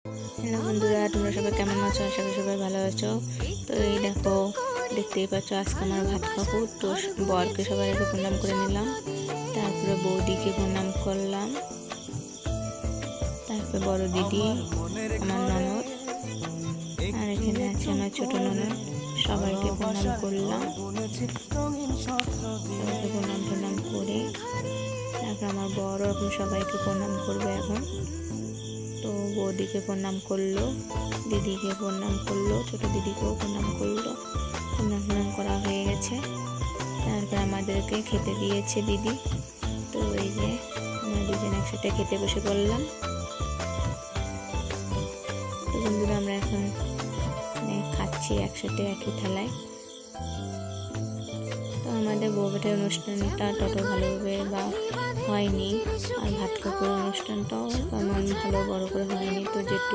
Hello বন্ধুরা, তোমরা সবাই কেমন আছো? আশা করি সবাই ভালো আছো। তো এই দেখো, দেখতেই পাচ্ছ আজকে আমার ভাত খাবো। তো বরকে সবাই আগে প্রণাম করে নিলাম, তারপরে বৌদিকে প্রণাম করলাম, তারপরে বড় দিদি, আমার ননদ, আর এখানে আছে আমার ছোট ননদ। সবাইকে প্রণাম করলাম। সবাইকে প্রণাম করে তারপর আমার বড় এখন সবাইকে প্রণাম করবে এখন। তো বৌদিকে প্রণাম করলো, দিদিকে প্রণাম করলো, ছোট দিদিকেও প্রণাম করলো। প্রণাম করা হয়ে গেছে। তারপর আমাদেরকে খেতে দিয়েছে দিদি। তো এই যে আমরা দুজন একসাথে খেতে বসে পড়লাম। তো বন্ধুরা, আমরা এখন খাচ্ছি একসাথে একই থালায়। তো আমাদের বউভাতের অনুষ্ঠানটা তত ভালোভাবে বা হয়নি, আর ভাত কাপড়ের অনুষ্ঠানটাও তেমন ভালো বড় করে হয়নি। তো যেটুকু